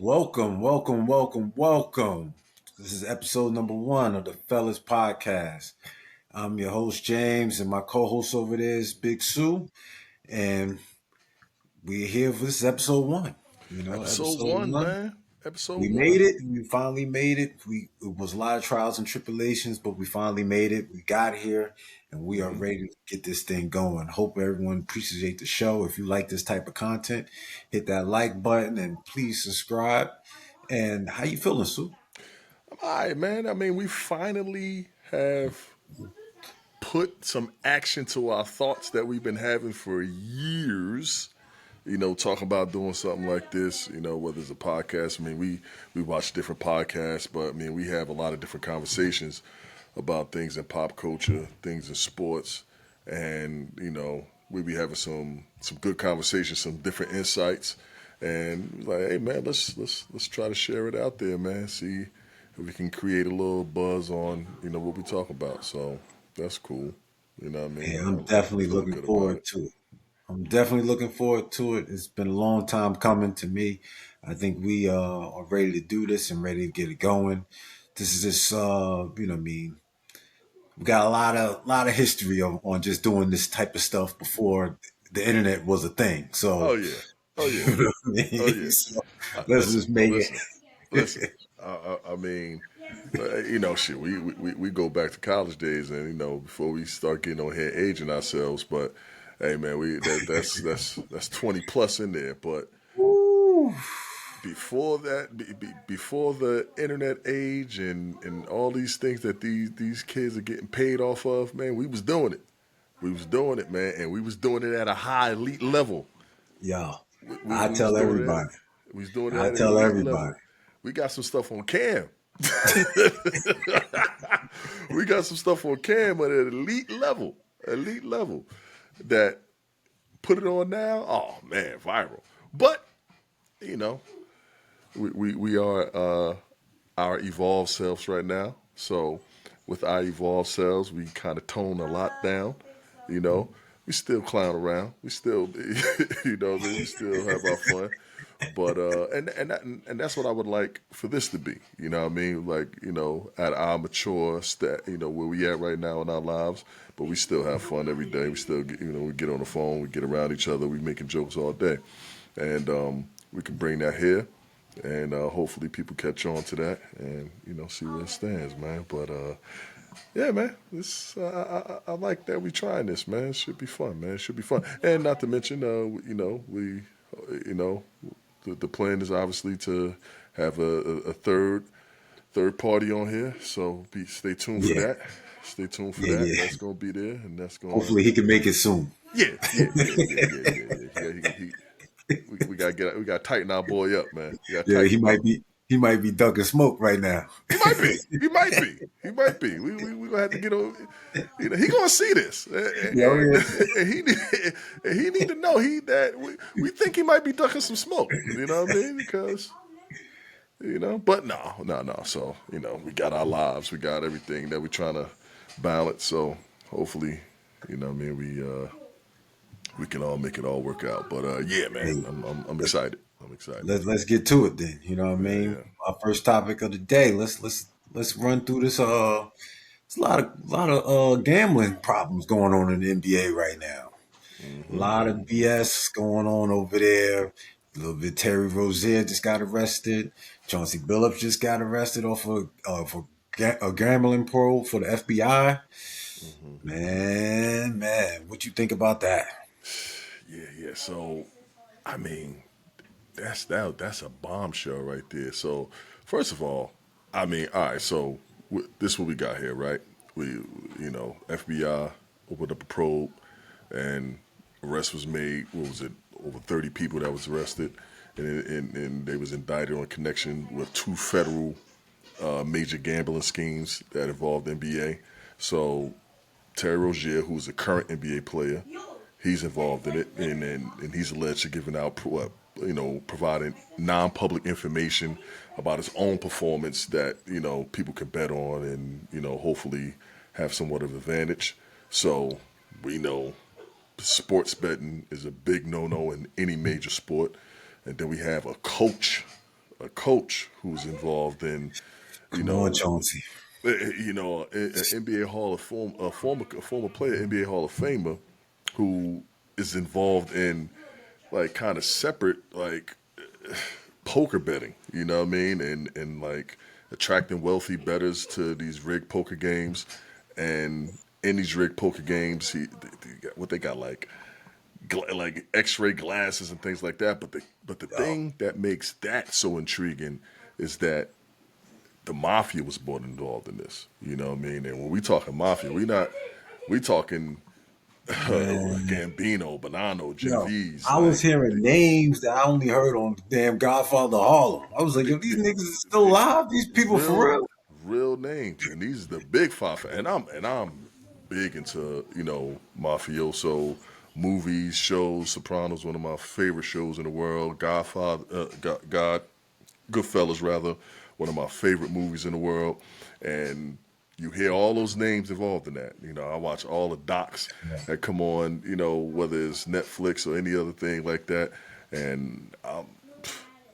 Welcome, welcome, welcome, welcome. This is episode number one of the Fellas Podcast. I'm your host, James, and my co host over there is Big Sue. And we're here for this episode one. Episode Episode one, one. man. Episode We one. made it. We finally made it. It was a lot of trials and tribulations, but we finally made it. We got here, and we are hmm ready to get this thing going. Hope everyone appreciates the show. If you like this type of content, hit that like button and please subscribe. And how you feeling, Sue? I'm all right, man. I mean, we finally have put some action to our thoughts that we've been having for years. Talk about doing something like this. Whether it's a podcast. I mean, we watch different podcasts, but I mean, we have a lot of different conversations about things in pop culture, things in sports, and we be having some good conversations, some different insights, and like, hey man, let's try to share it out there, man. See if we can create a little buzz on what we talk about. So that's cool. You know what I mean? Yeah, I'm I'm definitely feeling looking good about forward it. to it. I'm definitely looking forward to it. It's been a long time coming to me. I think we are ready to do this and ready to get it going. This is just, what I mean, we got a lot of history on just doing this type of stuff before the internet was a thing. Oh So, yeah, oh yeah, you know what I oh mean? yeah. So let's Listen, just make listen, listen. it. I mean, shit. We go back to college days, and before we start getting on here aging ourselves. But hey, man, that's 20 plus in there. But Woo. before that, before the internet age and all these things that these kids are getting paid off of, man, we was doing it. We was doing it, man, and we was doing it at a high elite level. Y'all, I We was tell doing it. everybody. We was doing it I at an tell elite level. everybody. We got some stuff on cam. We got some stuff on cam at an elite level that put it on now. Oh man, viral. But you know, we are our evolved selves right now. So with our evolved selves, we kind of tone a lot down. You know, we still clown around. We still, we still have our fun. But and that's what I would like for this to be. You know what I mean? Like, at our mature where we at right now in our lives, but we still have fun every day. We still get, we get on the phone, we get around each other, we making jokes all day. And we can bring that here and hopefully people catch on to that and see where it stands, man. But yeah, man, this I like that we trying this, man. It should be fun, man. It should be fun, and not to mention, we, you know, the plan is obviously to have a third party on here. So stay tuned for Yeah, that. Stay tuned for yeah, that. yeah. That's gonna be there, and that's gonna Hopefully he can make it soon. yeah. We gotta we gotta tighten our boy up, man. We gotta Yeah, tighten him up. he might be ducking smoke right now. He might be. He might be. He might be. We gonna have to get on. He gonna see this, Yeah, and he need to know that we think he might be ducking some smoke. You know what I mean? Because but no. So we got our lives, we got everything that we trying to balance. So hopefully, what I mean, we can all make it all work out. But yeah, man, hey, I'm excited. I'm excited. let's get to it then. You know what I Yeah, mean? yeah. Our first topic of the day. Let's run through this. It's a lot of gambling problems going on in the NBA right now. A lot of Mm-hmm. BS going on over there. A little bit. Terry Rozier just got arrested. Chauncey Billups just got arrested off of for a gambling probe for the FBI. Mm-hmm. Man, what you think about that? Yeah. So I mean, that's a bombshell right there. So first of all, I mean, all right. So this is what we got here, right? We, FBI opened up a probe, and arrest was made. What was it? Over 30 people that was arrested, and they was indicted on connection with two federal major gambling schemes that involved NBA. So Terry Rozier, who's a current NBA player, he's involved in it, and he's alleged to giving out, providing non-public information about his own performance that people can bet on, and hopefully have somewhat of advantage. So we know sports betting is a big no-no in any major sport, and then we have a coach a coach who's involved in, you Come on, know, Chauncey. an NBA Hall of Fame, a former player, NBA Hall of Famer, who is involved in like kind of separate like poker betting. You know what I mean? And like attracting wealthy bettors to these rigged poker games, and in these rigged poker games, what they got like X-ray glasses and things like that. But the Yo, thing that makes that so intriguing is that the mafia was born involved in this. You know what I mean? And when we talking mafia, we talking man. Gambino, Bonanno, Yo, Genovese, I was like hearing names that I only heard on damn Godfather Harlem. I was like, the, yo, these the, niggas is still the alive? These people for real real? real names, and these are the big five. And I'm big into mafioso movies, shows. Sopranos, one of my favorite shows in the world. Godfather, Goodfellas, rather, one of my favorite movies in the world. And you hear all those names involved in that. I watch all the docs Yeah. that come on, whether it's Netflix or any other thing like that. And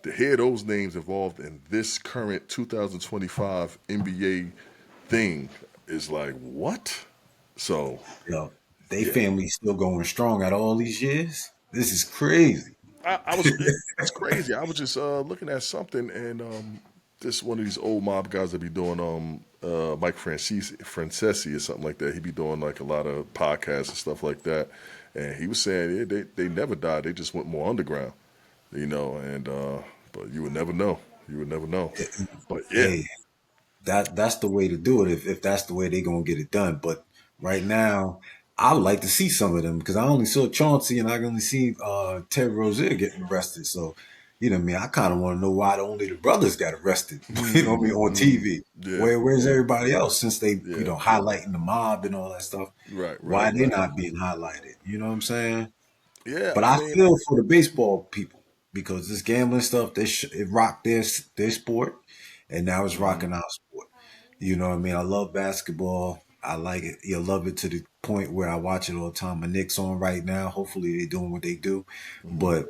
to hear those names involved in this current 2025 NBA thing is like, what? So, Yo, they yeah. family still going strong out all these years. This is crazy. It's crazy. I was just looking at something, and this one of these old mob guys that be doing Mike Francesi or something like that. He be doing like a lot of podcasts and stuff like that, and he was saying they never died. They just went more underground, and but you would never know. You would never know. But yeah, Hey, that's the way to do it if that's the way they're gonna get it done. But right now, I would like to see some of them because I only saw Chauncey and I can only see Terry Rozier getting arrested. So, what I mean, I kind of want to know why only the brothers got arrested. What I mean, on TV. yeah, Where's everybody else since they yeah. highlighting the mob and all that stuff? Right, Why right, they right. not being highlighted? You know what I'm saying? Yeah, But I I mean, feel for the baseball people because this gambling stuff, it rocked their sport, and now it's mhm. rocking our sport. You know what I mean? I love basketball. I like it. You love it to the point where I watch it all the time. My Knicks on right now. Hopefully they're doing what they do. But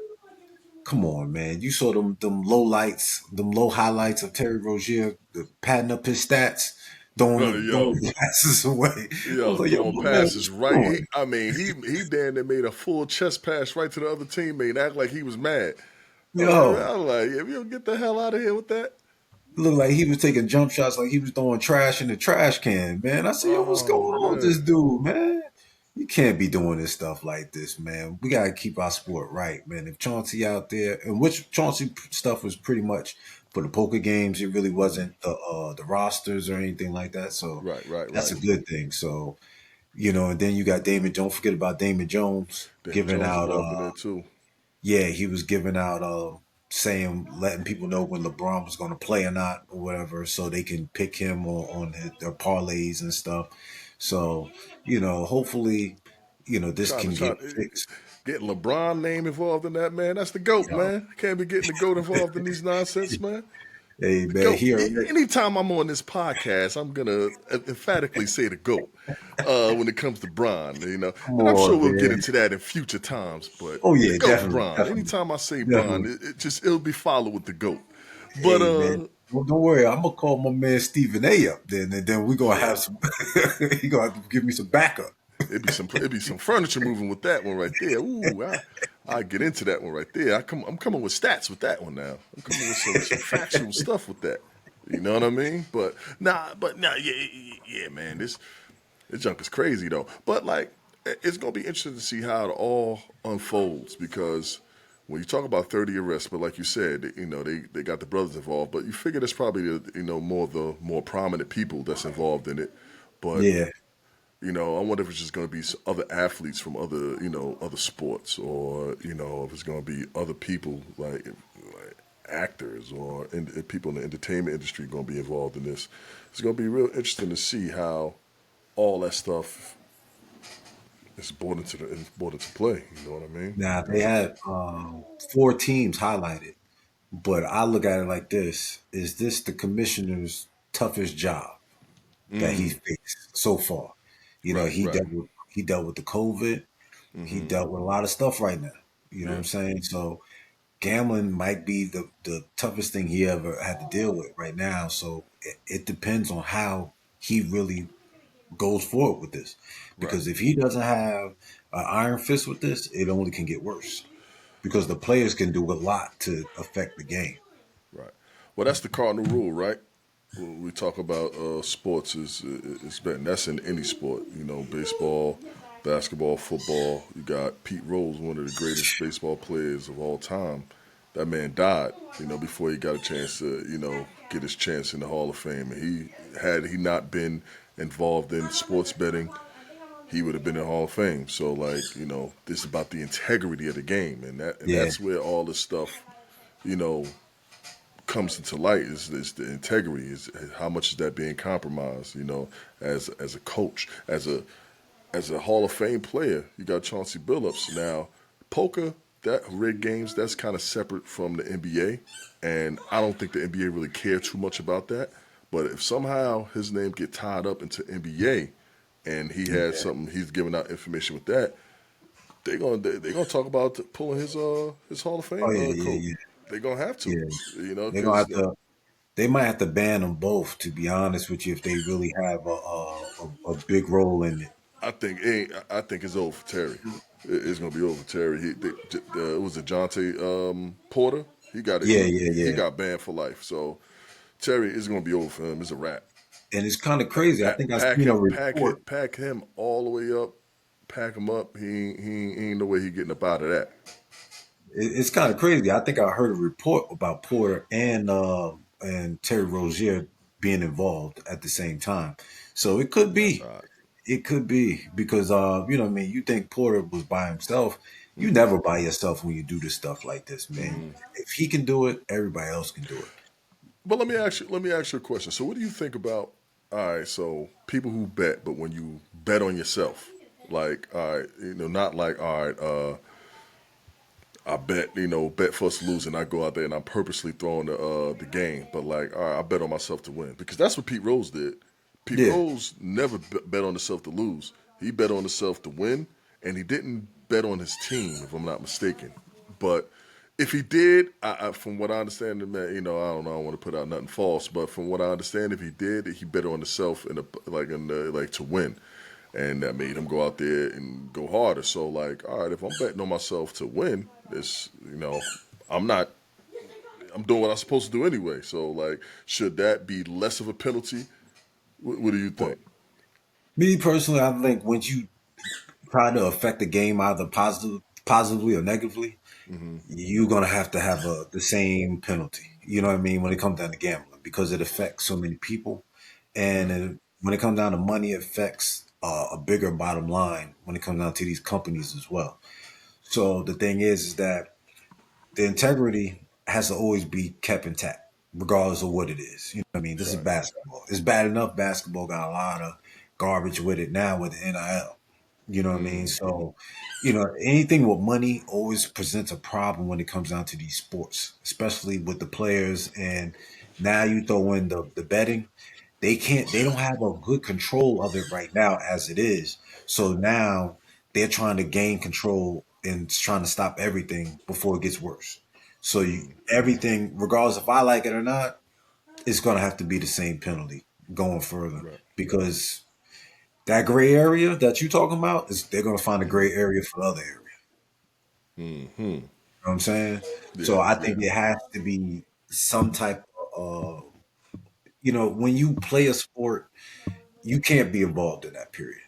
come on, man. You saw them low lights, them low highlights of Terry Rozier padding up his stats, throwing Yo, the passes away. I was like, yo, throwing my man, what passes you right. doing? I mean, he damn near made a full chest pass right to the other teammate and act like he was mad. Yo, I'm like, if you don't get the hell out of here with that. it looked like he was taking jump shots like he was throwing trash in the trash can, man. I said, yo, what's Oh going on with this man. dude, man? You can't be doing this stuff like this, man. We gotta keep our sport right, man. If Chauncey out there, and which Chauncey stuff was pretty much for the poker games, it really wasn't the rosters or anything like that. So Right, right, that's right. a good thing. So and then you got Damon. Don't forget about Damon Jones Damon giving Jones out. involved in that too. Yeah, he was giving out saying letting people know when LeBron was going to play or not or whatever, so they can pick him on their parlays and stuff. So hopefully, this Trying to can try get fixed. get LeBron name involved in that, man. That's the GOAT, Yo, man. Can't be getting the GOAT involved in these nonsense, man. hey The man, GOAT. here, Anytime I'm on this podcast, I'm gonna emphatically say the GOAT when it comes to Bron. come And I'm sure on, we'll get man. into that in future times. But Oh the yeah, GOAT, definitely, Bron. definitely, Anytime I say Bron, definitely. it'll be followed with the GOAT. But Hey man, well, don't worry, I'm gonna call my man Stephen A. up then, and then we're gonna yeah, have some. He gonna have to give me some backup. it'd be some furniture moving with that one right there. Ooh, I get into that one right there. I'm coming with stats with that one now. I'm coming with some factual stuff with that. You know what I mean? But nah, yeah, man. This junk is crazy though. But like, it's gonna be interesting to see how it all unfolds because when you talk about 30 arrests, but like you said, they got the brothers involved. But you figure that's probably more the more prominent people that's involved in it. But Yeah, I wonder if it's just going to be other athletes from other sports, or if it's going to be other people like actors or people in the entertainment industry going to be involved in this. It's going to be real interesting to see how all that stuff is brought into play. You know what I mean? now they had 4 teams highlighted. But I look at it like this: is this the commissioner's toughest job that he's faced so far? Right, He right. dealt with the COVID. He Hmm. dealt with a lot of stuff right now. You know what Yeah. I'm saying? So gambling might be the toughest thing he ever had to deal with right now. So it depends on how he really goes forward with this. Right. Because if he doesn't have an iron fist with this, it only can get worse. Because the players can do a lot to affect the game. Right. Well, that's the cardinal rule, right? When we talk about sports is betting. That's in any sport, baseball, basketball, football. You got Pete Rose, one of the greatest baseball players of all time. That man died, before he got a chance to, get his chance in the Hall of Fame. And he not been involved in sports betting, he would have been in the Hall of Fame. So this is about the integrity of the game, and Yeah, that's where all this stuff, you know, comes into light is the integrity, is how much is that being compromised, as a coach, as a Hall of Fame player. You got Chauncey Billups. Now poker, that rig games, that's kind of separate from the NBA, and I don't think the NBA really care too much about that. But if somehow his name get tied up into NBA and he had yeah. something, he's giving out information with that, they gonna talk about pulling his Hall of Oh Fame yeah, coat. yeah, They gonna have yeah, to, yeah. They're gonna because have to. They might have to ban them both. To be honest with you, if they really have a big role in it. I think it's over for Terry. It's gonna be over for Terry. It was a Jonte Porter. He got it. Yeah, He yeah, he yeah. got banned for life. So Terry is gonna be over for him. It's a wrap. And it's kind of crazy. I think I seen a report. Pack him all the way up. Pack him up. He ain't no way he getting up out of that. It's kind of crazy. I think I heard a report about Porter and Terry Rozier being involved at the same time. So it could That's be. odd. It could be because what I mean. You think Porter was by himself? You Hmm. never by yourself when you do this stuff like this, man. If he can do it, everybody else can do it. But let me ask you a question. So what do you think about? All right, so people who bet, but when you bet on yourself, like, all right, not like, all right, I bet, bet for us to lose, and I go out there and I'm purposely throwing the game. But like, all right, I bet on myself to win because that's what Pete Rose did. Pete Yeah, Rose never bet on himself to lose. He bet on himself to win, and he didn't bet on his team, if I'm not mistaken. But if he did, from what I understand, man, I don't want to put out nothing false, but from what I understand, if he did, he bet on himself like to win, and that made him go out there and go harder. So like, all right, if I'm betting on myself to win, I'm not. I'm doing what I'm supposed to do anyway. So like, should that be less of a penalty? What do you think? but me personally, I think when you try to affect the game either positively or negatively, Hmm. you're gonna have to have the same penalty. You know what I mean when it comes down to gambling because it affects so many people, and Right. when it comes down to money, it affects a bigger bottom line when it comes down to these companies as well. So the thing is that the integrity has to always be kept intact, regardless of what it is. You know what I mean? This is Right. basketball. It's bad enough basketball got a lot of garbage with it now with the NIL. You know what I mean? Hmm. So, anything with money always presents a problem when it comes down to these sports, especially with the players. And now you throw in the betting, they don't have a good control of it right now as it is. So now they're trying to gain control and trying to stop everything before it gets worse. So everything, regardless if I like it or not, it's going to have to be the same penalty going further Right. because that gray area that you talking about is they're gonna find a gray area for the other area. Hmm. You know what I'm saying? So Yeah. I Yeah. think it has to be some type of when you play a sport, you can't be involved in that period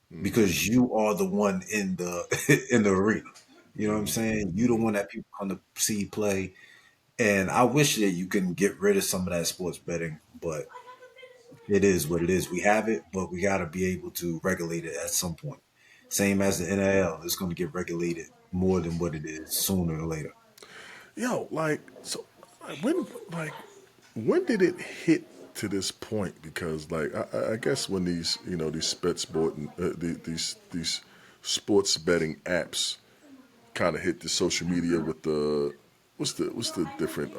Hmm. because you are the one in the in the arena. You know what I'm Hmm. saying? You the Hmm. one that people come to see play. And I wish that you can get rid of some of that sports betting, but it is what it is. We have it, but we got to be able to regulate it at some point. Same as the NIL, it's going to get regulated more than what it is sooner or later. Yo, like, so like when did it hit to this point? Because like I guess when these spet sport and these sports betting apps kind of hit the social media with the what's the different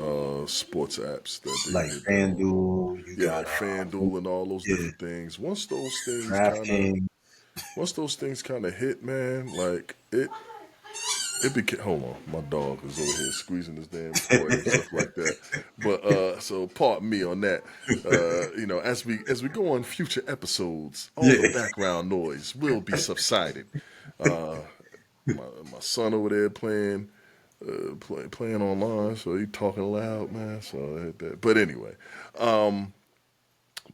sports apps that they Like hit FanDuel, you yeah, got like FanDuel and all those yeah, different things. DraftKings. Once those things kind of hit, man, like it became, hold on, my dog is over here squeezing his damn toy and stuff like that. But so pardon me on that. As we go on future episodes, all the Yeah. background noise will be subsided. Uh, my my son over there playing online, so he talking loud, man. But anyway,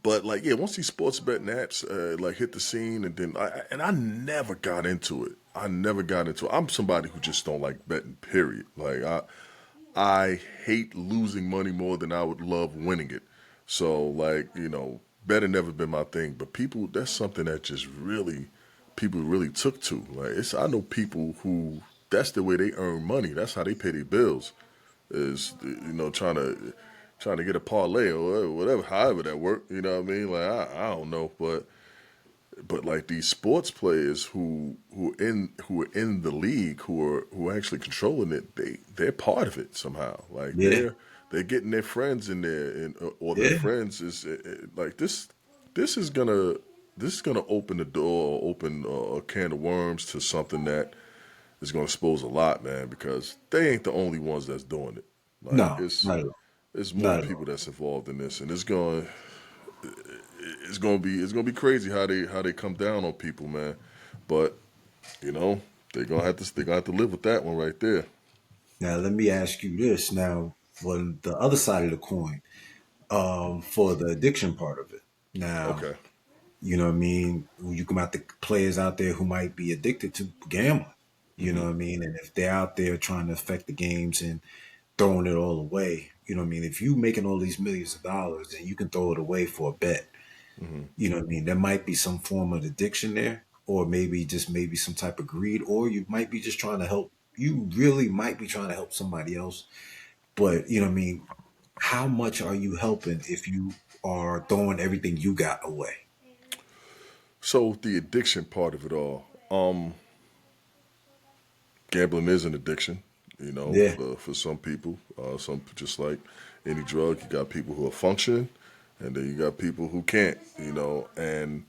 but like, yeah, once these sports betting apps like hit the scene, and then I never got into it. I never got into it. I'm somebody who just don't like betting. Period. Like I hate losing money more than I would love winning it. So like, betting never been my thing. But people, that's something that just really people really took to. Like I know people who that's the way they earn money. That's how they pay their bills. Is trying to get a parlay or whatever, however that work. You know what I mean? Like I don't know, but like these sports players who are in the league who are actually controlling it, they're part of it somehow. Like Yeah. they're getting their friends in there, and or their Yeah. friends is like this. This is gonna this is gonna open the door, open a can of worms to something that is gonna expose a lot, man. Because they ain't the only ones that's doing it. Like No, not at all. it's more Not at people all. that's involved in this, and it's gonna be crazy how they come down on people, man. But you know they're gonna have to live with that one right there. Now let me ask you this. Now, for the other side of the coin, for the addiction part of it. Now, Okay. you know what I mean? You come out the players out there who might be addicted to gambling. You know Hmm. what I mean? And if they're out there trying to affect the games and throwing it all away, you know what I mean? If you making all these millions of dollars and you can throw it away for a bet, Hmm. you know what I mean? There might be some form of addiction there, or maybe some type of greed, or you might be just trying to help. You really might be trying to help somebody else, but you know what I mean? How much are you helping if you are throwing everything you got away? So the addiction part of it all, gambling is an addiction. Yeah, For some people, some just like any drug, you got people who are functioning, and then you got people who can't. And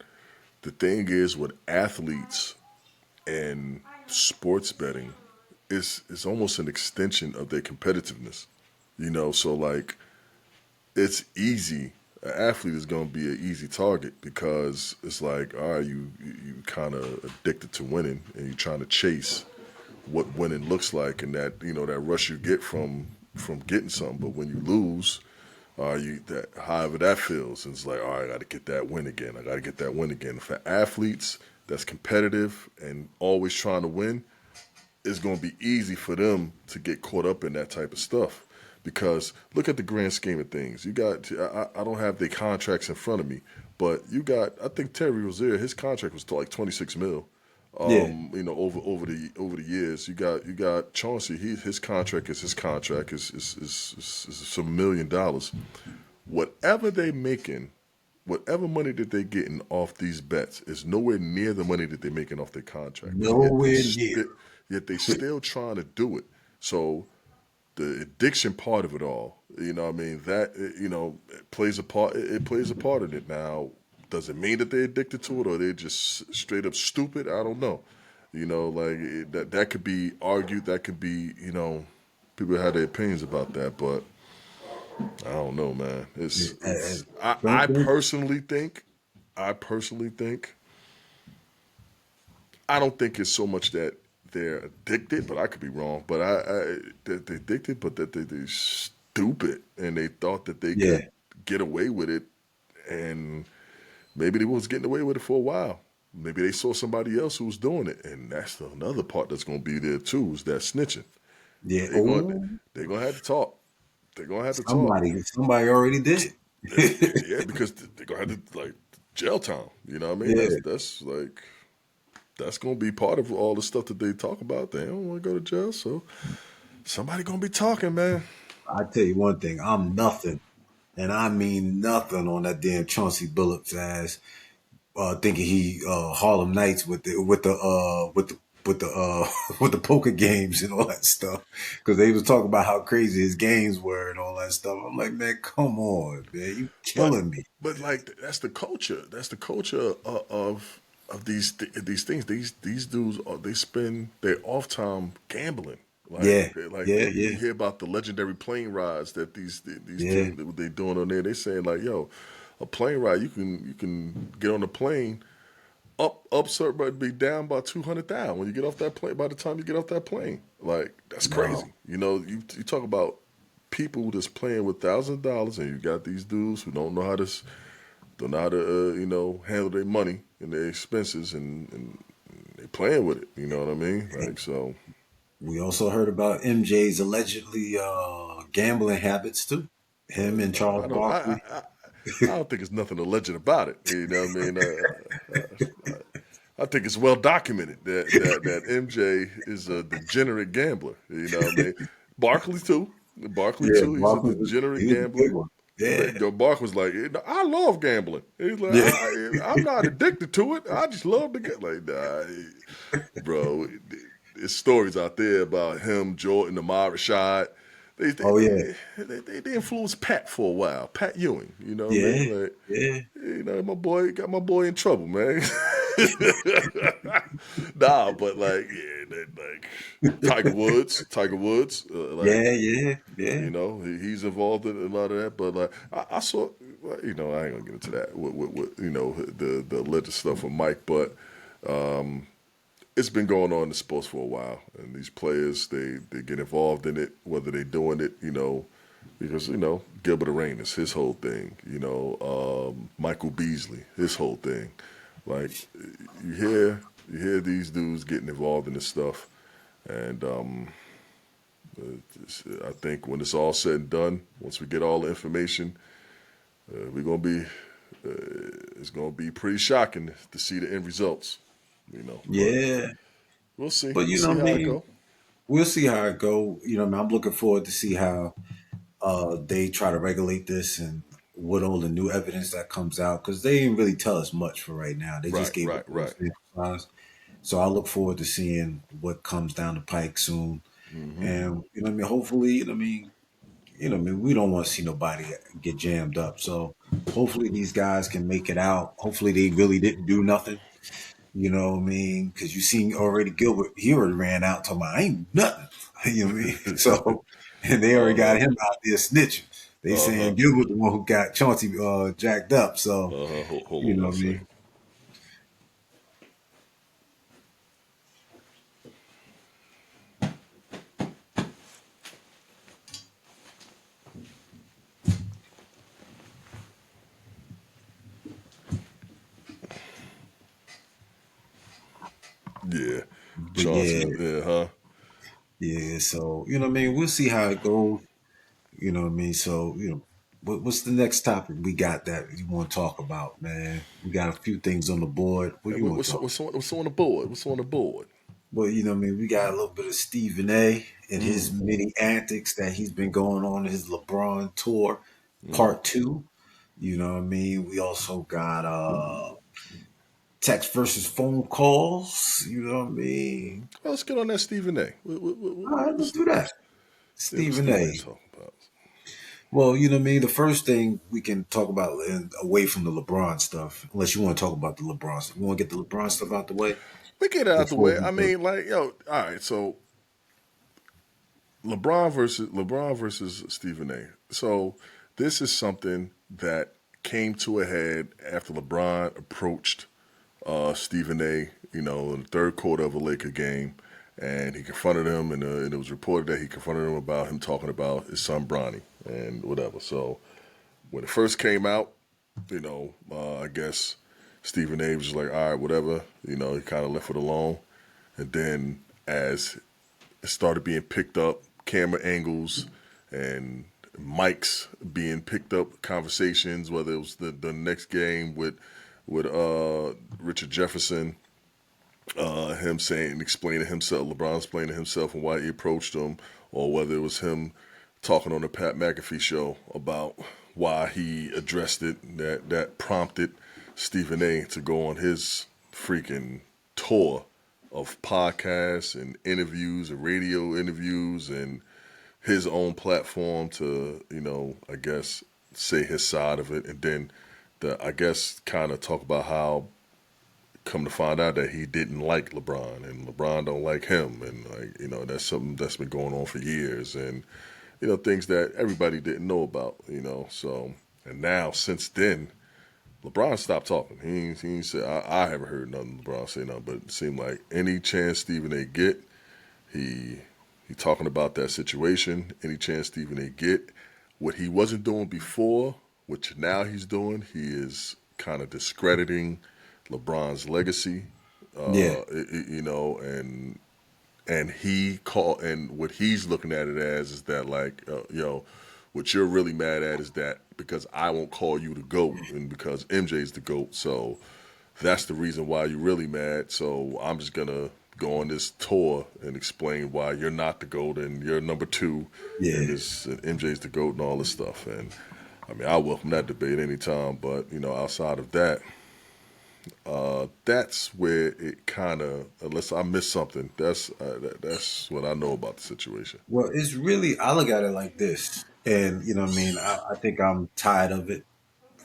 the thing is with athletes and sports betting, is almost an extension of their competitiveness. So like it's easy. An athlete is going to be an easy target because it's like, all right, you kind of addicted to winning, and you're trying to chase what winning looks like, and that rush you get from getting something. But when you lose, you that however that feels, it's like, all right, I got to get that win again. I got to get that win again. For athletes that's competitive and always trying to win, it's going to be easy for them to get caught up in that type of stuff. Because look at the grand scheme of things. I don't have the contracts in front of me, but I think Terry Rozier, his contract was to like 26 mil. yeah, Over the years, you got Chauncey. His contract is his contract is some $1 million. Whatever they making, whatever money that they getting off these bets is nowhere near the money that they're making off their contract, and nowhere near. yet they still trying to do it. So the addiction part of it all, what I mean, that it plays a part. It plays a part in it. Now, does it mean that they're addicted to it, or they're just straight up stupid? I don't know. Like that could be argued. That could be, people have their opinions about that, but I don't know, man. It's I, Don't I think. personally think I personally think I don't think it's so much that they're addicted, but I could be wrong. But that they're addicted, but that they're stupid, and they thought that they Yeah, could get away with it, and maybe they was getting away with it for a while. Maybe they saw somebody else who was doing it, and that's another part that's going to be there too, is that snitching. yeah. They're going Oh, they're going to have to talk. They're going to have to talk. somebody already did it. Yeah, because they're going to have to like jail time. You know what I mean? Yeah, That's like that's gonna be part of all the stuff that they talk about. They don't want to go to jail, so somebody gonna be talking, man. I tell you one thing. I'm nothing, and I mean nothing on that damn Chauncey Billups ass. Thinking he Harlem Nights with the with the poker games and all that stuff, because they was talking about how crazy his games were and all that stuff. I'm like, man, come on, man, you But killing me. but like that's the culture. That's the culture of of these things. These dudes they spend their off time gambling. Yeah, yeah, You yeah, hear about the legendary plane rides that these yeah. teams that they doing on there. They saying like, yo, a plane ride you can get on a plane up certain but be down by 200,000 when you get off that plane. By the time you get off that plane, like that's Wow. crazy. You talk about people that's playing with $1,000, and you got these dudes who don't know how to handle their money and their expenses, and they playing with it. You know what I mean? Like so. We also heard about MJ's allegedly gambling habits too. Him and Charles I don't. Barkley. I don't think there's nothing alleged about it. You know what I mean? I think it's well documented that MJ is a degenerate gambler. You know what I mean? Barkley too. Barkley Yeah, too. He's a Barkley degenerate he was a big gambler. one. Yeah, Barkley was like, I love gambling. He's like, yeah, I'm not addicted to it. I just love to get like, bro. There's stories out there about him, Jordan, Amar Rashad. oh yeah, They influenced Pat for a while. Pat Ewing, you know what I yeah, mean? Like, yeah, my boy got my boy in trouble, man. Nah, but like, yeah, like Tiger Woods, like yeah, yeah, yeah. he's involved in a lot of that. But like, I saw, I ain't gonna get into that with the alleged stuff with Mike, but it's been going on in sports for a while, and these players they get involved in it, whether they're doing it, because Gilbert Arenas, his whole thing, Michael Beasley, his whole thing, like you hear these dudes getting involved in this stuff, and I think when it's all said and done, once we get all the information, we're gonna be it's gonna be pretty shocking to see the end results, but. Yeah. We'll see. But We'll you know, see what I how it mean, go. we'll see how it go. You know, what I mean, I'm looking forward to see how they try to regulate this and what all the new evidence that comes out because they didn't really tell us much for right now. They just Right, gave us right, a little right. sample size. So I look forward to seeing what comes down the pike soon. Hmm. And you know, what I mean, hopefully, I mean, we don't want to see nobody get jammed up. So hopefully these guys can make it out. Hopefully they really didn't do nothing. You know what I mean? Because you seen already Gilbert, he already ran out talking about I ain't nothing. You know what I mean? So and they already got Uh-huh. him out there snitching. They Uh-huh. saying Gilbert the one who got Chauncey jacked up. So Uh-huh. Hold you on know one what I mean? second. Yeah. But Chauncey, yeah, yeah, huh? yeah. So you know what I mean? We'll see how it goes. You know what I mean? So what's the next topic we got that you want to talk about, man? We got a few things on the board. What Hey, you want to talk? what's on the board? What's on the board? Well, you know what I mean? We got a little bit of Stephen A. and his Mm. many antics that he's been going on his LeBron tour, Mm. part two. You know what I mean? We also got text versus phone calls. You know what I mean? Well, let's get on that Stephen A. All right, let's do that. What's Stephen Stephen A. A. talking about? Well, you know what I mean? The first thing we can talk about away from the LeBron stuff, unless you want to talk about the LeBron stuff. You want to get the LeBron stuff out the way We get it out the before way. we I go. mean, like, all right. So LeBron versus Stephen A. So this is something that came to a head after LeBron approached Stephen A. In the third quarter of a Laker game, and he confronted him, and it was reported that he confronted him about him talking about his son Bronny and whatever. So when it first came out, I guess Stephen A. was just like, all right, whatever. He kind of left it alone, and then as it started being picked up, camera angles and mics being picked up, conversations, whether it was the next game with Richard Jefferson, him saying, explaining himself, LeBron explaining himself and why he approached him, or whether it was him talking on the Pat McAfee show about why he addressed it, that prompted Stephen A. to go on his freaking tour of podcasts and interviews and radio interviews and his own platform to, I guess say his side of it, and then I guess kind of talk about how come to find out that he didn't like LeBron and LeBron don't like him, and that's something that's been going on for years, and things that everybody didn't know about. So and now since then, LeBron stopped talking. He ain't said I haven't heard nothing LeBron say nothing, but it seemed like any chance Stephen A. get, he he talking about that situation. Any chance Stephen A. get, what he wasn't doing before, which now he's doing, he is kind of discrediting LeBron's legacy. Yeah, And he call and what he's looking at it as is that like what you're really mad at is that because I won't call you the goat and because MJ's the goat, so that's the reason why you're really mad. So I'm just gonna go on this tour and explain why you're not the GOAT and you're number two and yeah. this and MJ's the GOAT and all this stuff. And I mean I welcome that debate anytime, but outside of that, that's where it kind of, unless I miss something, that's what I know about the situation. Well, it's really, I look at it like this, and you know what I mean. I think I'm tired of it.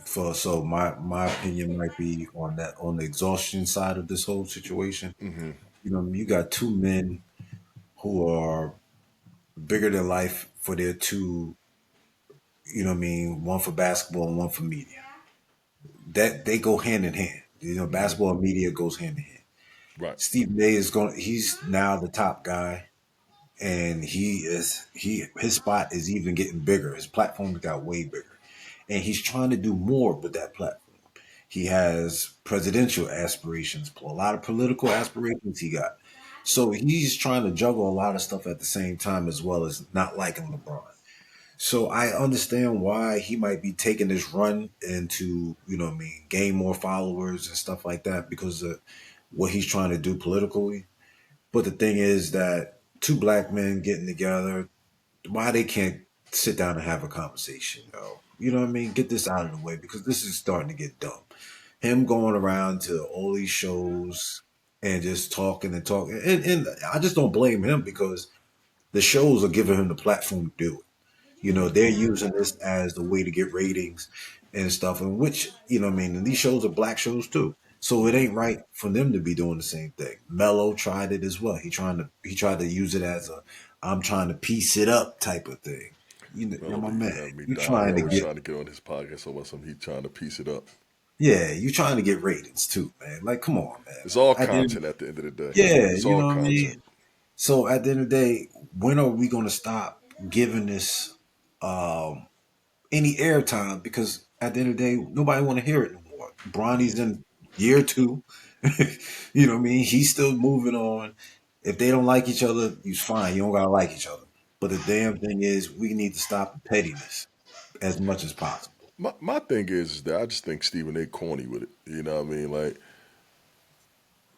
So my opinion might be on that, on the exhaustion side of this whole situation. Hmm. You know, you got two men who are bigger than life for their two. You know what I mean? One for basketball and one for media. That they go hand in hand. You know, Hmm. basketball and media goes hand in hand. Right. Stephen A is going. He's now the top guy, and his spot is even getting bigger. His platform got way bigger, and he's trying to do more with that platform. He has presidential aspirations, a lot of political aspirations he got. So he's trying to juggle a lot of stuff at the same time, as well as not liking LeBron. So I understand why he might be taking this run into, you know what I mean, gain more followers and stuff like that because of what he's trying to do politically. But the thing is that two black men getting together, why they can't sit down and have a conversation, yo? You know what I mean? Get this out of the way because this is starting to get dumb. Him going around to all these shows and just talking and talking. And I just don't blame him because the shows are giving him the platform to do it. You know, they're using this as the way to get ratings and stuff, and which, you know what I mean, and these shows are black shows too. So it ain't right for them to be doing the same thing. Mello tried it as well. He tried to use it as a I'm trying to piece it up type of thing. You're Mello my be man. having me You dying. He trying to always get trying to get on his podcast about something. He trying to piece it up. yeah, you trying to get ratings too, man. Like, come on, man. It's all At the end, content at the end of the day. yeah, It's you all know what I content. mean. So at the end of the day, when are we going to stop giving this um, any airtime? Because at the end of the day, nobody want to hear it anymore. Bronny's in year two. You know what I mean? He's still moving on. If they don't like each other, he's fine. You don't gotta like each other. But the damn thing is, we need to stop the pettiness as much as possible. My thing is that I just think Stephen A. corny with it. You know what I mean? Like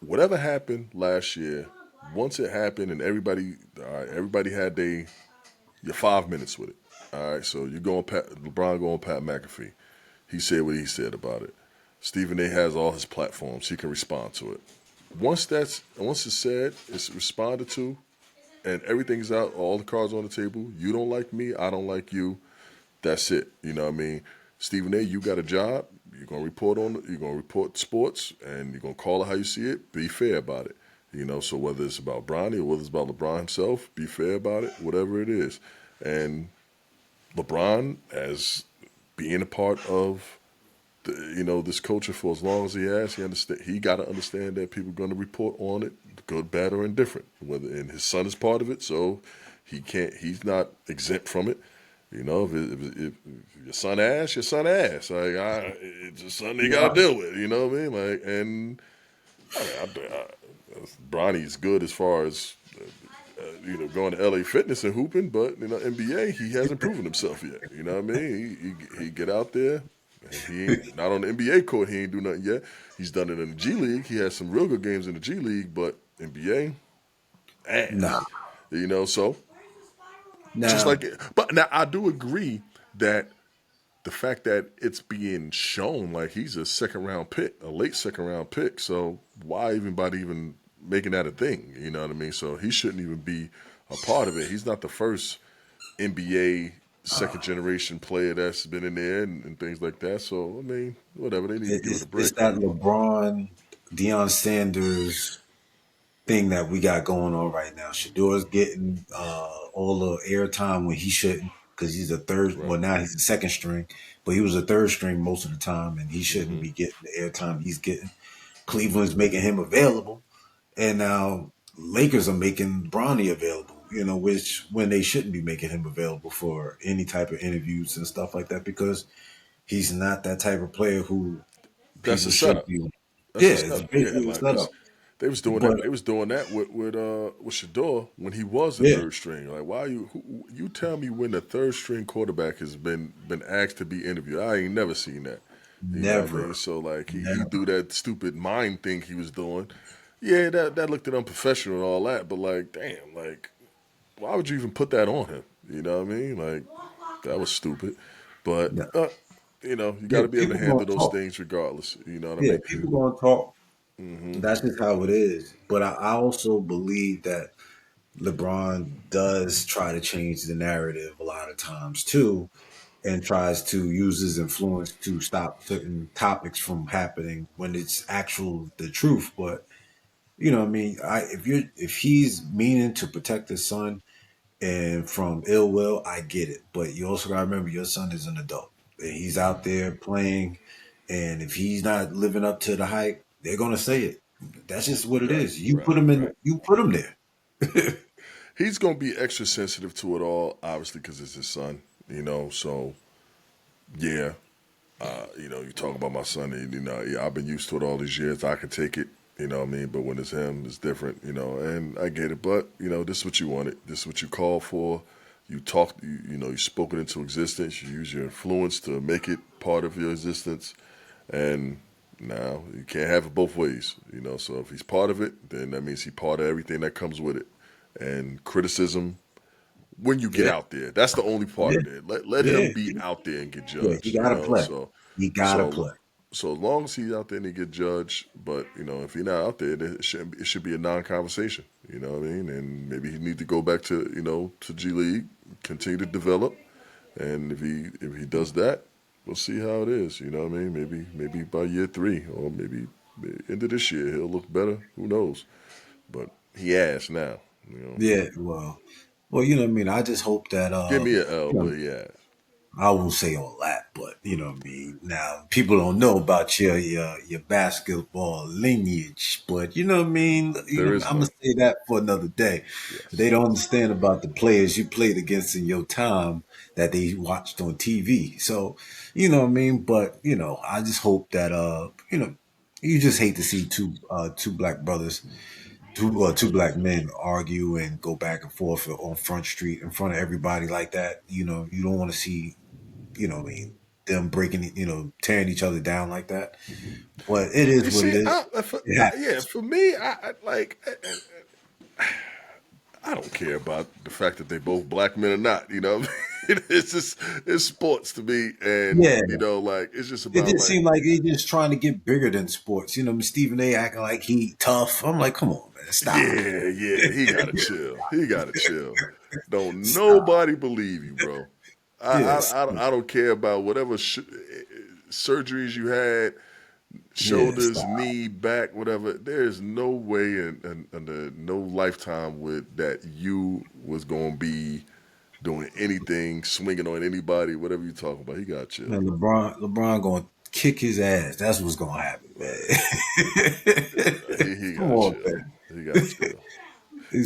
whatever happened last year, once it happened and all right, everybody had your 5 minutes with it. All right, so you go on LeBron go on Pat McAfee. He said what he said about it. Stephen A. has all his platforms. He can respond to it. Once it's said, it's responded to, and everything's out, all the cards on the table. You don't like me, I don't like you. That's it. You know what I mean? Stephen A., you got a job. You're gonna report sports and you're gonna call it how you see it. Be fair about it. So whether it's about Bronny or whether it's about LeBron himself, be fair about it, whatever it is. And LeBron, as being a part of this culture for as long as he has, he got to understand that people are going to report on it, good, bad, or indifferent. And his son is part of it, so he's not exempt from it. If your son ass, your son ass. Like it's just something they got to Right. deal with. You know what I mean? Like, and Bronny's good as far as going to LA Fitness and hooping, but NBA he hasn't proven himself yet. You know what I mean? He get out there. And he ain't not on the NBA court. He ain't do nothing yet. He's done it in the G League. He has some real good games in the G League, but NBA Nah. ass. So just Now, like it. But now I do agree that the fact that it's being shown like he's a second round pick, a late second round pick. So why even making that a thing? You know what I mean? So he shouldn't even be a part of it. He's not the first NBA second generation player that's been in there and things like that. So I mean, whatever, they need to give it a it's break. that LeBron. Deion Sanders thing that we got going on right now. Shador's getting all the airtime when he shouldn't, because he's a third. Right. Well, now he's a second string, but he was a third string most of the time, and he shouldn't Hmm. be getting the airtime he's getting. Cleveland's making him available, and now Lakers are making Bronny available. You know, which when they shouldn't be making him available for any type of interviews and stuff like that, because he's not that type of player who That's people a should setup. be. That's Yeah, a it's setup. Yeah, basically a like it's setup. they was doing that. But They was doing that with Shador when he was the yeah, third string. Like, why you tell me when the third string quarterback has been asked to be interviewed? I ain't never seen that. You know what I mean? never, So like he never. do that stupid mind thing he was doing. Yeah, that looked at unprofessional and all that. But like, damn, like why would you even put that on him? You know what I mean? Like that was stupid. But No. you got Yeah, to be able to people handle gonna those talk. things regardless. You know what I Yeah, mean? people gonna talk. Hmm. That's just how it is. But I also believe that LeBron does try to change the narrative a lot of times too, and tries to use his influence to stop certain topics from happening when it's actual the truth. But you know, what I mean, if he's meaning to protect his son and from ill will, I get it. But you also gotta remember your son is an adult. And he's out there playing, and if he's not living up to the hype, they're gonna say it. That's just what it Right, is. You put right, him in. right. You put him there. He's gonna be extra sensitive to it all, obviously, because it's his son. So yeah. You talk about my son, and, yeah, I've been used to it all these years. I can take it, you know what I mean? But when it's him, it's different, and I get it. But, this is what you wanted. This is what you called for. You talked, you spoke it into existence. You use your influence to make it part of your existence. And now you can't have it both ways, So if he's part of it, then that means he's part of everything that comes with it. And criticism, when you get Yeah, out there. That's the only part yeah, of it. Let him yeah, be out there and get yeah. He judged. gotta play. He gotta So play. so as long as he's out there and he get judged, but if he's not out there, then it should be a non-conversation. You know what I mean? And maybe he need to go back to to G League, continue to develop, and if he does that, we'll see how it is. You know what I mean? Maybe by year 3 or maybe end of this year he'll look better. Who knows? But he has now. You know, Yeah, well, you know what I mean. I just hope that give me an L, you know, but he has. I won't say all that, but you know what I mean. Now people don't know about your basketball lineage, but you know what I mean. There is I'm gonna none. say that for another day. They Yes. don't understand about the players you played against in your time that they watched on TV. So you know what I mean. But I just hope that you just hate to see two black brothers two black men argue and go back and forth on Front Street in front of everybody like that. You don't want to see, what I mean, them breaking, tearing each other down like that. But it is You what it see, is. It yeah, happens. for me, I like. I don't care about the fact that they both black men or not. You know, what I mean? It's just it's sports to me, and Yeah. like it's just It about did like, seem like they just trying to get bigger than sports. Stephen A. acting like he tough. I'm like, come on, man, stop. yeah, yeah, he gotta chill. He gotta chill. Don't Stop. nobody believe you, bro. I Yes. I don't care about whatever surgeries you had, Yeah, shoulders, stop. knee, back, whatever. There's no way in under no lifetime with that you was gonna be doing anything, swinging on anybody, whatever you talking about. He got chill. Man, LeBron gonna kick his ass. That's what's gonna happen, Like he Come got on, chill. man. He got chill.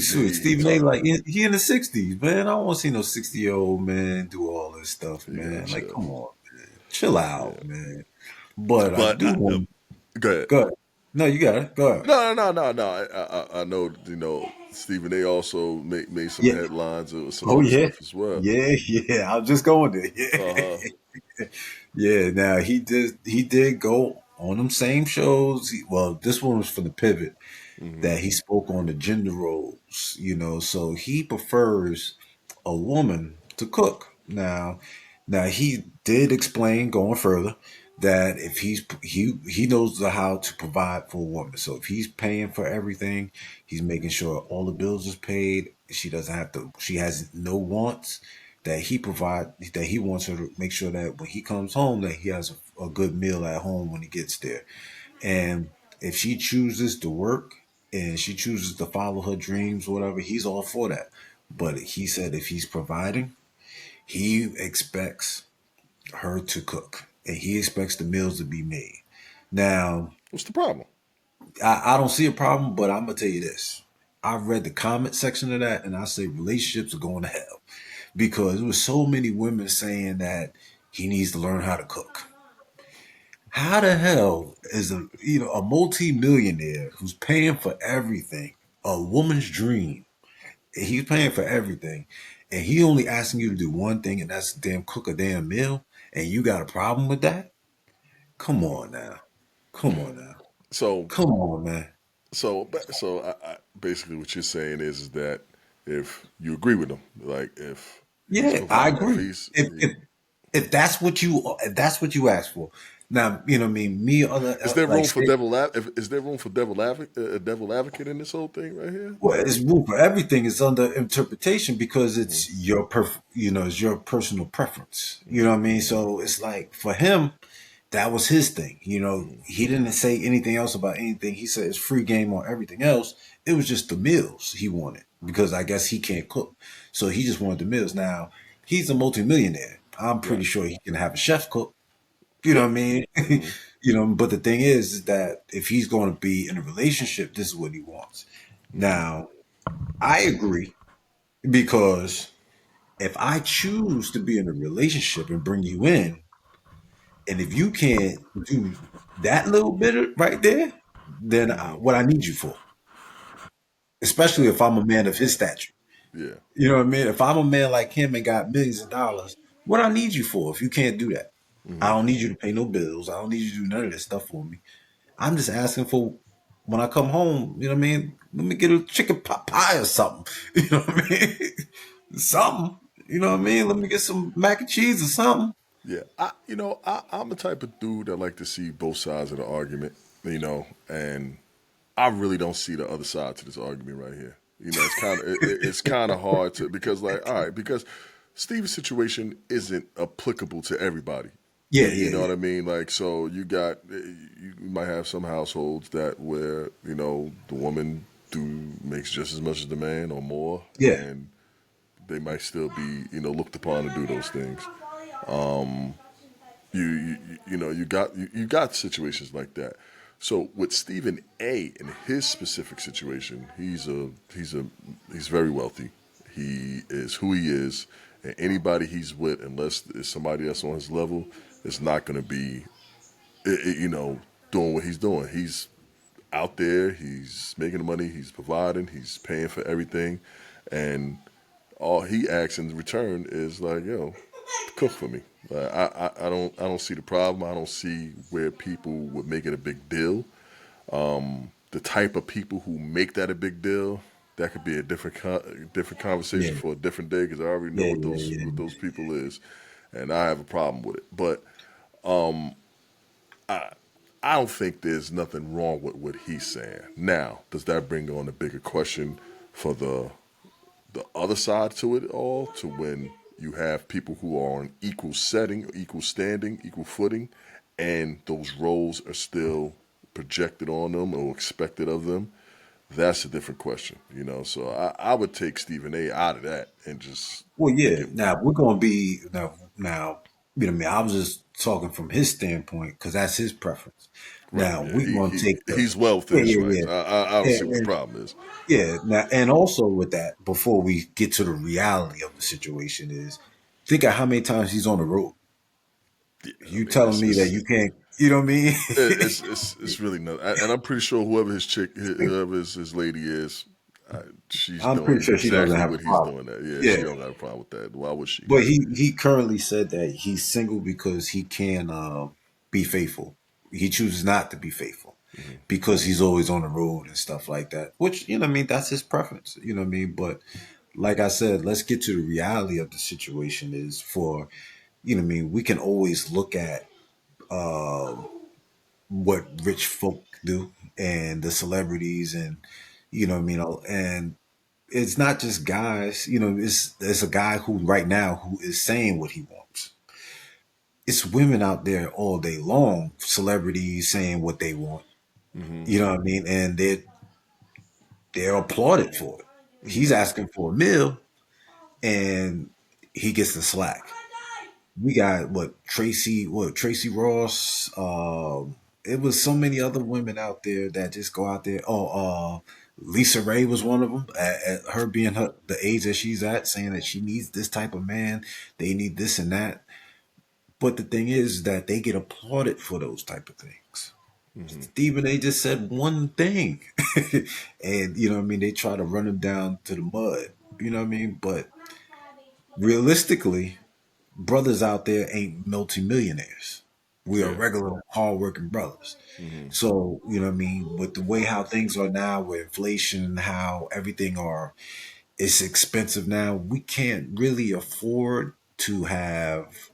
Shoot, He Stephen A. talk. Like he in the 60s, man. I don't want to see no 60-year-old man do all this stuff, He got man. Like, chill. come on, chill Yeah. out, man. But I But do want. go ahead. Go ahead. No, you got it. Go ahead. No. I know. Stephen A. also made some Yeah. headlines with some Oh other yeah. stuff as well. Yeah. Yeah. I was just going there. Uh Yeah. huh. Yeah. Now he did go on them same shows. Well, this one was for the pivot Hmm. that he spoke on the gender roles. So he prefers a woman to cook. Now he did explain going further that if he knows how to provide for a woman. So if he's paying for everything, he's making sure all the bills is paid. She doesn't have to. She has no wants. That he wants her to make sure that when he comes home that he has a good meal at home when he gets there, and If she chooses to work and she chooses to follow her dreams, whatever, he's all for that. But he said if he's providing, he expects her to cook and he expects the meals to be made. Now, What's the problem? I don't see a problem, but I'm gonna tell you this. I read the comment section of that and I say relationships are going to hell because there was so many women saying that he needs to learn how to cook. How the hell is a multi-millionaire who's paying for everything, a woman's dream, and he's paying for everything, and he only asking you to do one thing, and that's damn cook a damn meal, and you got a problem with that? Come on now. Come on now. So Come on, man. so basically what you're saying is that if you agree with him, like if he's Yeah, I provide, if agree. he's If that's what you ask for. Now, you know what I mean? Me other is there like room for say is there room for devil advocate in this whole thing right here? well, it's room for everything. It's under interpretation because it's it's your personal preference. You know what I mean? So it's like for him, that was his thing. He didn't say anything else about anything. He said it's free game on everything else. It was just the meals he wanted because I guess he can't cook, so he just wanted the meals. Now he's a multimillionaire. I'm pretty Right. sure he can have a chef cook. You know Yep. what I mean? Hmm. But the thing is that if he's going to be in a relationship, this is what he wants. Now, I agree because if I choose to be in a relationship and bring you in, and if you can't do that little bit right there, then what I need you for, especially if I'm a man of his stature. Yeah. You know what I mean? If I'm a man like him and got millions of dollars, what I need you for if you can't do that? I Hmm. don't need you to pay no bills. I don't need you to do none of this stuff for me. I'm just asking for when I come home, you know what I mean? Let me get a chicken pot pie or something. You know what I mean? Something. You know what I mean? Let me get some mac and cheese or something. Yeah, I'm the type of dude that like to see both sides of the argument, and I really don't see the other side to this argument right here. It's kind of hard to because like all right because Steve's situation isn't applicable to everybody. Yeah, You yeah, know yeah. what I mean? Like so you might have some households that where the woman do makes just as much as the man or more, Yeah. and they might still be looked upon to do those things. You got situations like that. So with Stephen A. in his specific situation, he's very wealthy. He is who he is, and anybody he's with, unless it's somebody else on his level, is not going to be, doing what he's doing. He's out there. He's making the money. He's providing. He's paying for everything, and all he asks in return is like, cook for me. I don't see the problem. I don't see where people would make it a big deal. The type of people who make that a big deal, that could be a different conversation Yeah. for a different day because I already know Yeah, what yeah, those yeah. what those people is, and I have a problem with it. But I don't think there's nothing wrong with what he's saying. Now, does that bring on a bigger question for the other side to it all, to when you have people who are on equal setting, equal standing, equal footing, and those roles are still projected on them or expected of them? That's a different question. So I would take Stephen A. out of that and just Well, make yeah. it. Now we're gonna be now. You know what I mean? I was just talking from his standpoint because that's his preference. Right. Now Yeah. we're gonna take the He's well within yeah, his yeah, rights. yeah. I don't see what the And problem is. yeah, now and also with that, before we get to the reality of the situation, is think of how many times he's on the road. Yeah, I You mean, telling me that you can't, you know what I mean? it's really not, and I'm pretty sure whoever his lady is, she's I'm pretty doing sure she doesn't exactly have a what he's problem. doing. That yeah, she Yeah, don't got a problem with that. Why would she? but he currently said that he's single because he can be faithful. He chooses not to be faithful Hmm. because he's always on the road and stuff like that. Which you know what I mean, that's his preference. You know what I mean, but like I said, let's get to the reality of the situation. Is for you know what I mean. We can always look at what rich folk do and the celebrities and you know what I mean, and it's not just guys. It's a guy who right now who is saying what he wants. It's women out there all day long, celebrities saying what they want. Hmm. You know what I mean? And they're applauded for it. He's Hmm. asking for a meal, and he gets the slack. We got Tracy Ross. It was so many other women out there that just go out there. Lisa Ray was one of them. At her being the age that she's at, saying that she needs this type of man, they need this and that. But the thing is that they get applauded for those type of things. Hmm. Stephen A. just said one thing, and you know what I mean. They try to run him down to the mud. You know what I mean. But realistically, brothers out there ain't multimillionaires. We are Yeah. regular, hardworking brothers. Hmm. So, you know what I mean? With the way how things are now, with inflation, how everything it's expensive now, we can't really afford to have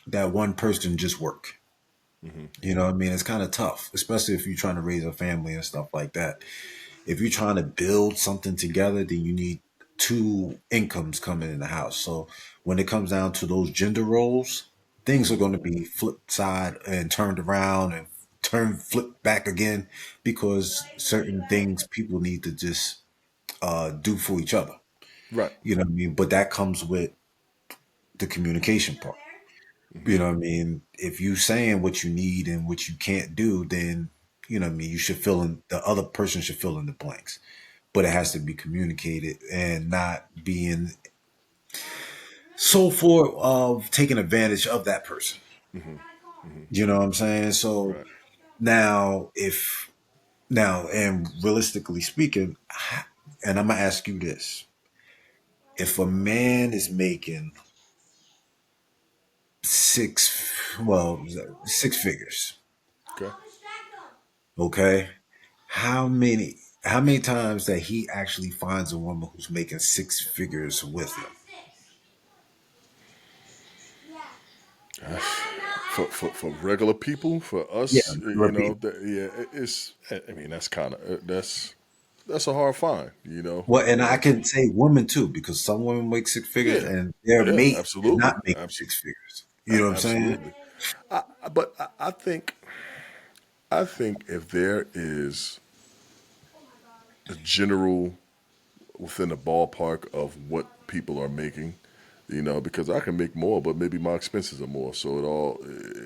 that one person just work. Hmm. You know what I mean? It's kind of tough, especially if you're trying to raise a family and stuff like that. If you're trying to build something together, then you need two incomes coming in the house. So when it comes down to those gender roles, things are Hmm. going to be flipped side and turned around and flipped back again because certain things people need to just do for each other. Right. You know what I mean? But that comes with the communication part. You Hmm. know what I mean? If you saying what you need and what you can't do, then you know what I mean. You should fill in the other person should fill in the blanks, but it has to be communicated and not being so for of taking advantage of that person. Hmm. Hmm. You know what I'm saying? So Right. now, if now and realistically speaking, and I'm gonna ask you this: if a man is making six, well, six figures, Okay. okay, how many times that he actually finds a woman who's making six figures with him? For regular people, for Yeah, us, regular people. yeah, it's. I mean, that's kind of that's a hard find, you know. Well, and I can say women too, because some women make six figures Yeah, and their yeah, mate is absolutely, not making absolutely, six figures. You know what I'm saying? absolutely. But I think if there is a general within the ballpark of what people are making, because I can make more, but maybe my expenses are more, so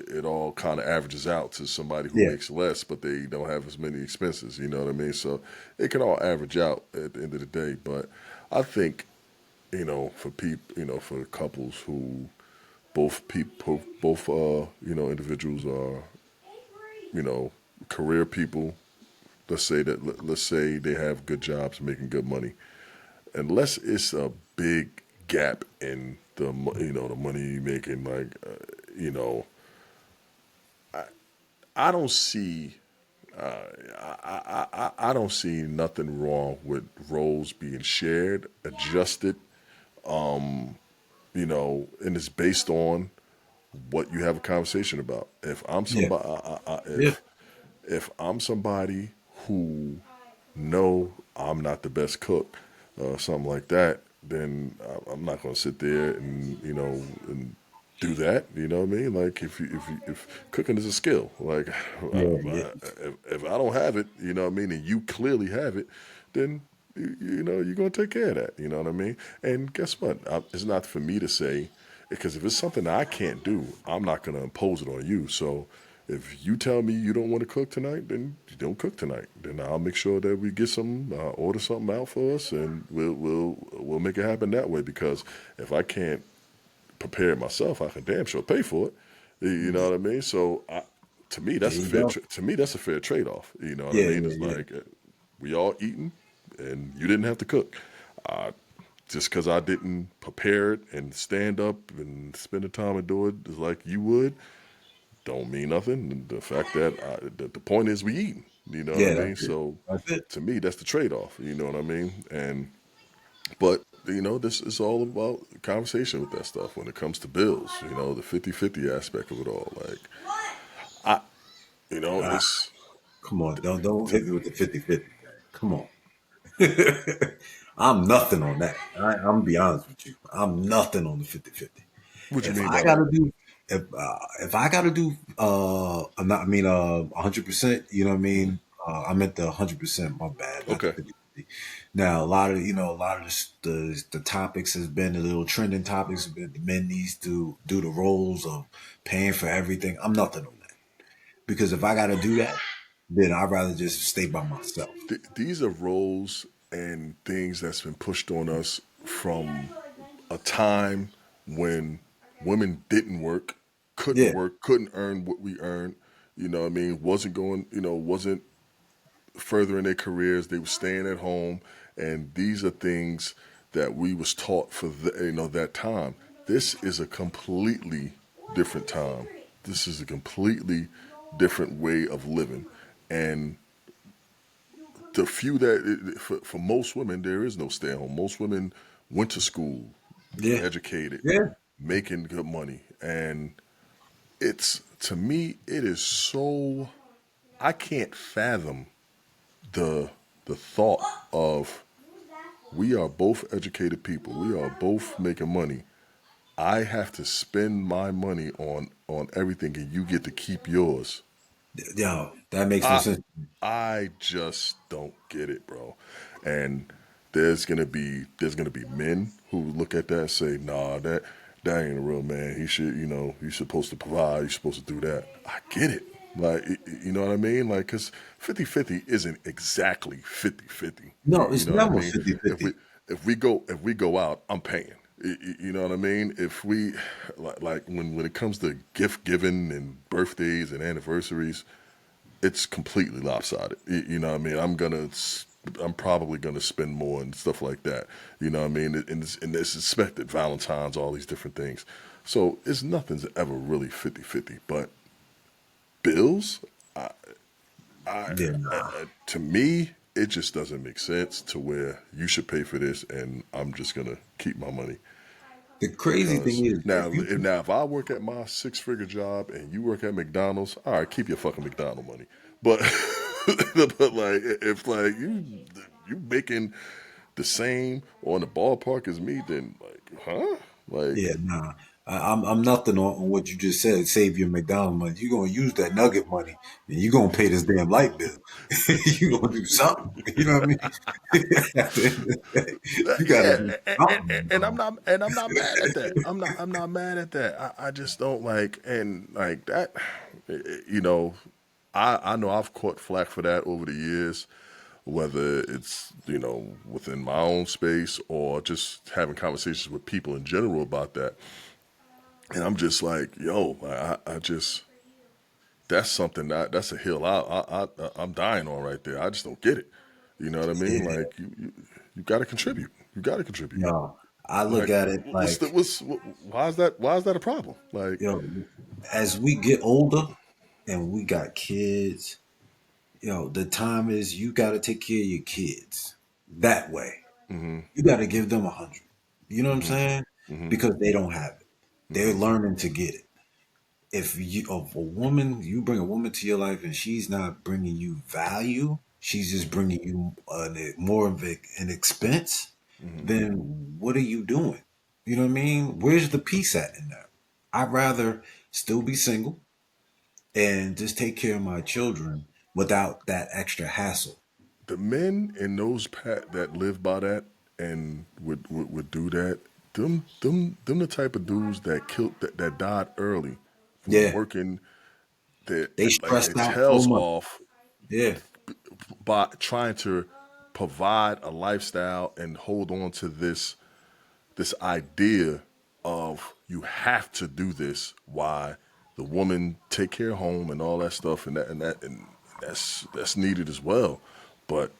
it all kind of averages out to somebody who Yeah. makes less, but they don't have as many expenses. You know what I mean? So it can all average out at the end of the day. But I think for people, for couples who both individuals are you know career people. Let's say they have good jobs, making good money, unless it's a big gap in the money making, like you know I don't see I don't see nothing wrong with roles being shared, adjusted, and it's based on what you have a conversation about. If I'm Yeah. somebody Yeah. if I'm somebody who know I'm not the best cook, something like that, then I'm not going to sit there and do that. You know what I mean? Like if cooking is a skill, like Yeah. Yeah. if I don't have it, you know what I mean, and you clearly have it, then you're going to take care of that. You know what I mean? And guess what? It's not for me to say, because if it's something that I can't do, I'm not going to impose it on you. So if you tell me you don't want to cook tonight, then you don't cook tonight. Then I'll make sure that we get order something out for us, and we'll make it happen that way. Because if I can't prepare it myself, I can damn sure pay for it. You know Yeah. what I mean? So to me, There that's a you fair. go. To me, that's a fair trade off. You know what I Yeah. mean? Yeah. It's Yeah. like we all eating, and you didn't have to cook. Uh, just because I didn't prepare it and stand up and spend the time and do it is like you would, don't mean nothing. The fact that the point is we eating. You know what I Yeah. mean? That's it. So That's it. to me, that's the trade off. You know what I mean? And but this is all about conversation with that stuff when it comes to bills. The 50-50 aspect of it all. Like I, Ah, it's come on. Don't hit me with the 50-50. Come on. I'm nothing on that. I'm gonna be honest with you. I'm nothing on the 50-50. what you If mean I by that. gotta do if I got to do, I'm not, I mean, 100%. You know what I mean? I meant the 100%. My bad, not the Okay. 50. Now, a lot of the topics has been the little trending topics. The men needs to do the roles of paying for everything. I'm nothing on that because if I got to do that, then I'd rather just stay by myself. These are roles and things that's been pushed on us from a time when women didn't work, Yeah, couldn't earn what we earned. You know what I mean? Wasn't going, wasn't furthering their careers. They were staying at home, and these are things that we was taught for that time. This is a completely different time. This is a completely different way of living, and the few that for most women there is no stay at home. Most women went to school, yeah, educated, yeah. making good money, and it's to me it is so I can't fathom the the thought of we are both educated people. We are both making money. I have to spend my money on everything, and you get to keep yours. Yo, that makes no I sense. I just don't get it, bro. And there's gonna be men who look at that and say, nah, that ain't a real man. He should, he's supposed to provide. He's supposed to do that. I get it. Like, you know what I mean? Like, cause 50-50 isn't exactly 50-50. No, You it's know what I never mean? 50-50. If we go out, I'm paying. You know what I mean? If we like when it comes to gift giving and birthdays and anniversaries, it's completely lopsided. You know what I mean? I'm probably gonna spend more and stuff like that. You know what I mean? And it's expected Valentine's, all these different things. So it's nothing's ever really 50-50. But bills, Yeah, nah. to me, it just doesn't make sense to where you should pay for this and I'm just gonna keep my money. The crazy Because thing is, if I work at my 6 figure job and you work at McDonald's, all right, keep your fucking McDonald money. But but like if like you making the same or in the ballpark as me, then like yeah, like nah. I'm nothing on what you just said. Save your McDonald's money. You're gonna use that nugget money, and you're gonna pay this damn light bill. You're gonna do something. You know what I mean? At the end of the day, you gotta yeah, do something, bro. and I'm not mad at that. I'm not mad at that. I just don't like and like that. You know, I know I've caught flack for that over the years, whether it's within my own space or just having conversations with people in general about that. And I'm just like, yo, I just that's something that's a hill I'm dying on right there. I just don't get it. You know what I mean? Yeah, Like you got to contribute. You got to contribute. no. I look Like at it like, why is that a problem? Like as we get older and we got kids, the time is you got to take care of your kids that way. hmm You got to give them 100. You know what I'm hmm saying? hmm Because they don't have it. They're hmm learning to get it. If a woman, you bring a woman to your life and she's not bringing you value, she's just bringing you more of an expense, hmm then what are you doing? You know what I mean? Where's the peace at in that? I'd rather still be single and just take care of my children without that extra hassle. the men in those that live by that and would do that, them the type of dudes that that died early from Yeah, working their they like their stressed out so tails much. off Yeah, by trying to provide a lifestyle and hold on to this idea of you have to do this. Why the woman take care of home and all that stuff and that's needed as well. But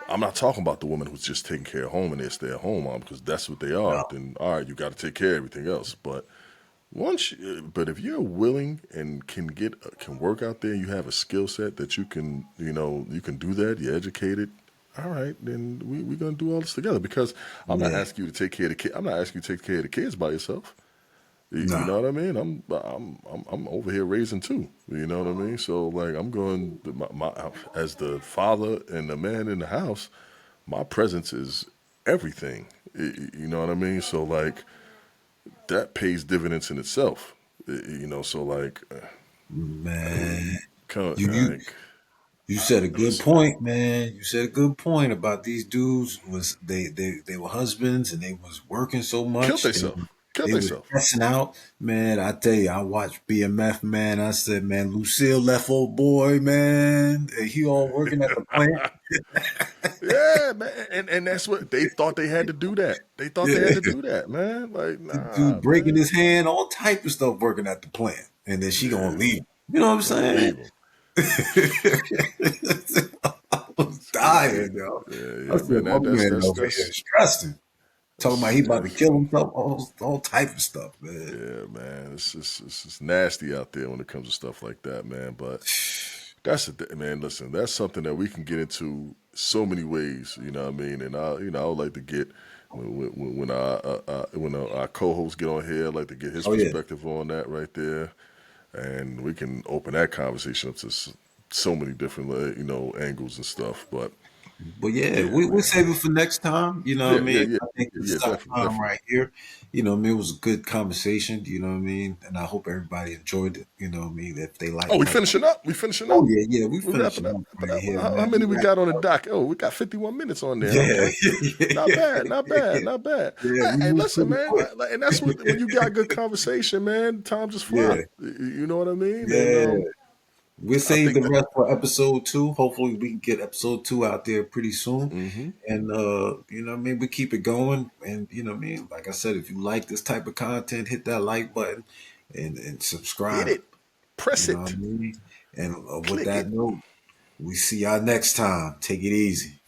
I'm not talking about the woman who's just taking care of home and they stay at home mom because that's what they are. no, Then all right, you got to take care of everything else. But if you're willing and can work out there, and you have a skill set that you can you can do that. You're educated. All right, then we're gonna do all this together because I'm not yeah, asking you to take care of the kid. I'm not asking you to take care of the kids by yourself. You no, know what I mean? I'm over here raising two. You know what I mean? So like I'm going as the father and the man in the house. My presence is everything. You know what I mean? So like that pays dividends in itself. So like, Man, come you you like, you said a good listen, point, man. You said a good point about these dudes was they were husbands and they was working so killed much and themselves, killed they was themselves. stressing out. Man, I tell you, I watched BMF, man. I said, man, Lucille left old boy, man. And he all working at the plant. Yeah, man, and that's what they thought they had to do. That they thought they had to Yeah. do that, man. Like, The nah, dude breaking man, his hand, all type of stuff working at the plant. And then she gonna yeah, leave. You know what I'm gonna saying? leave them. I was It's- dying, yo. I yeah, said, man. my man over here That's is stressing. Talking about he about to that's kill himself, all type of stuff, man. yeah, man. It's just nasty out there when it comes to stuff like that, man. But man. Listen, that's something that we can get into so many ways. You know what I mean? And I would like to get when our co-hosts get on here, I'd like to get his Oh yeah. perspective on that right there, and we can open that conversation up to so many different angles and stuff. But But yeah, yeah, we'll man. save it for next time. You know what I mean? I think this Yeah, is our definitely, time definitely. right here. You know what I mean? It was a good conversation. You know what I mean? And I hope everybody enjoyed it. You know what I mean? If they like Oh, we what. finishing up. We finishing Oh up. yeah, yeah. We We wrapping finishing up. up right here, How man. many We we wrapping got on the up. dock? Oh, we got 51 minutes on there. Yeah, Okay, yeah, not bad, not bad, yeah. not bad. Yeah, we Hey, move listen, pretty man, quick. and that's what when you got good conversation, man, time just fly. Yeah, You know what I mean? And yeah. We'll I save think the that. rest for episode two. Hopefully, we can get episode two out there pretty soon. Hmm. And you know what I mean, we keep it going. And you know what I mean, like I said, if you like this type of content, hit that like button and Hit subscribe. it, press You know what I it, mean? And with click that it. note, we see y'all next time. Take it easy.